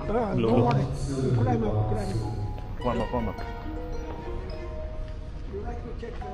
Belum. Don't worry. Climb up, climb up. Warm up, warm up. You like to check the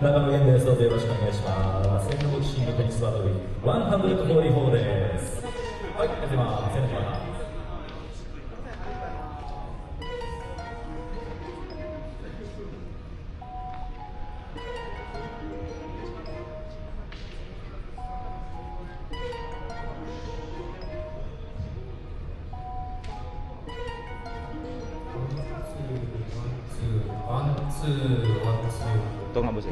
長野源です。どうぞよろしくお願いします。戦のボクシングテニスバトル144です。はい、やってます。やってます。動画無事。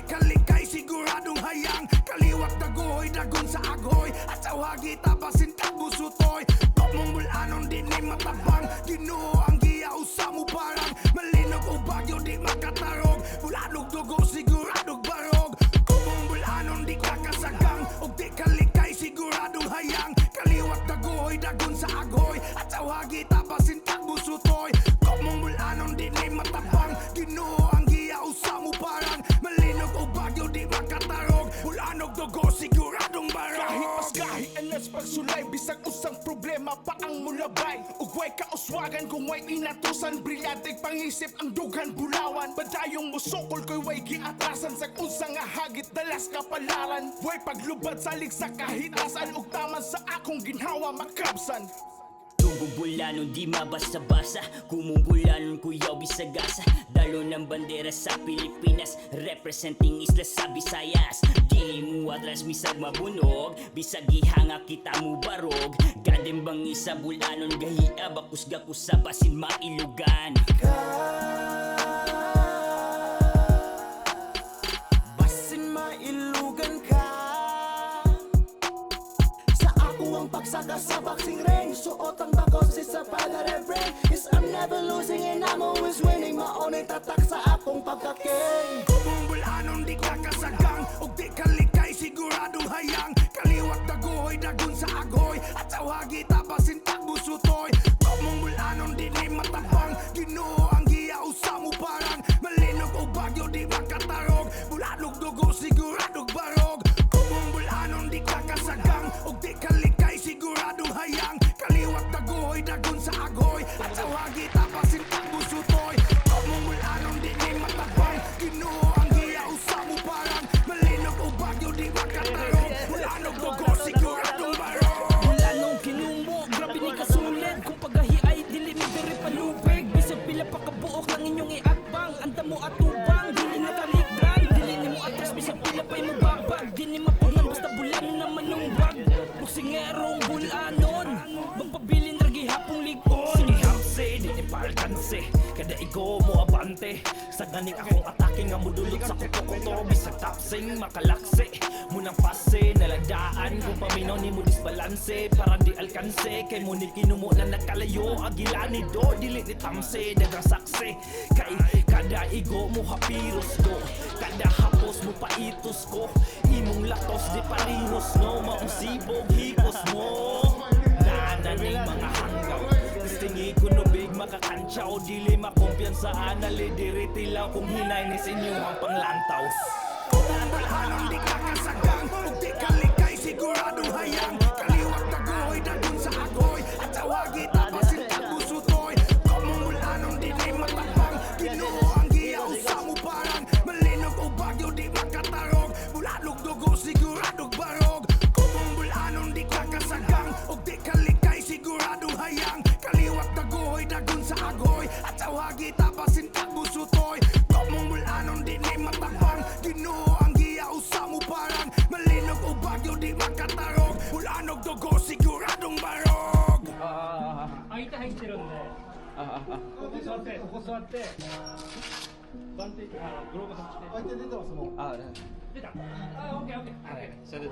kalikay siguradong hayang kaliwat dagoy dagon sa agoy at sa wagi tabasin tabusutoy kop mong bulanon di ni matabang Ginoo ang giyaw sa mo parang malinog o bagyo di makatarog buladog dugo siguradong barog kop mong bulanon di kakasagang og di kalikay siguradong hayang kaliwat dagoy dagon sa agoy at sa wagi tabasin tabusutoy kop mong bulanon di ni matabang Ginoo ang giyaw sa mo parang malinog o bagyo di makatarog bulanog dugo siguradong barog Kahit mas anas pagsulay bisag usang problema pa ang mulabay ugway kauswagan kung way inatusan brilyante pangisip ang dughan bulawan badayong musukol ko'y way giatrasan sa unsang nga hagit dalas kapalaran way paglubad salig sa kahit asan ug taman sa akong ginhawa makabsan Bulanon di mabasa-basa Kumubulanon kuyaw bisagasa Dalo ng bandera sa Pilipinas Representing isla sa Visayas Di mo atras misag mabunog Bisag ihanga kita mo barog Gadem bang isa bulanon Gahia bakus gakus sa basin mailugan Basin mailugan ka Sa ako ang pagsaga sa boxing ring Suot ang bakos sa pala-refrain Is I'm never losing and I'm always winning Maunay tatak sa akong pagkaking Kubong bulanon di kakasagang og di kalikay siguradong hayang kaliwat dagoy dagon sa agoy at sa wagi tabasin tabusutoy Kubong bulanon di ni matabang Ginoo ang giyaw sa mo parang malinog o bagyo di makatarog buladog dugo siguradong barog Kubong bulanon di kakasagang og di kalikay siguradong hayang kaliwat dagoy dagon sa agoy at sa wagi tabasin tabusutoy Kubong bulanon di ni matabang Ginoo ang giyaw sa mo parang malinog o bagyo di makatarog bulanog dugo siguradong barog Bulanong kinumo, grabe ni kasulit Kung pagahi ay dili mi diri palubig Bisag pila pa kabuok lang inyong iakbang Anda mo atubang, dili na kalikdan Dili ni mo atras, bisag pila pa'y mababag Di ni mapugnan, basta bulanon na manumbag Buksingerong bulanon Magpabilin ragi hapong ligon Sige hamse, di ni palkanse Kada igo mo abante Sa ganing akong atake nga mudulot sa kuto-kuto Bisag tapsing makalakse Munang pase, naladaan Kung paminaw ni mo disbalanse Para di alkanse Kay mo ni kinumo na nagkalayo Agila ni do, dili ni tamse Dagang sakse Kay kada igo mo hapiros do Kada hapos mo paitos ko Imong latos di parihos no Mausibog hipos mo Naananing mga hanggaw Tingi ko nubig makakantsaw Dili makumpiyansaan Nalidiri tilaw Kung hinay ni sinyo ang panglantaw Kubong bulanon di kakasagang og di kalikay siguradong hayang kaliwat dagoy dagon sa agoy at sa wagi tabasin tabusutoy Kubong bulanon di ni matabang Ginoo ang giyaw sa mo parang malinog o bagyo di makatarog buladog dugo siguradong barog Kubong bulanon di kakasagang og di kalikay siguradong hayang kaliwat dagoy dagon sa agoy at sa wagi tabasin tabusutoy Kubong bulanon di ni matabang Ginoo ang giyaw sa mo parang malinog o bagyo di makatarog bulanog dugo siguradong barog 開いて入ってるんで、ここ座って、ここ座って、番手、グローブ外して。相手出てますもん。出た。オッケーオッケー。はい、それ。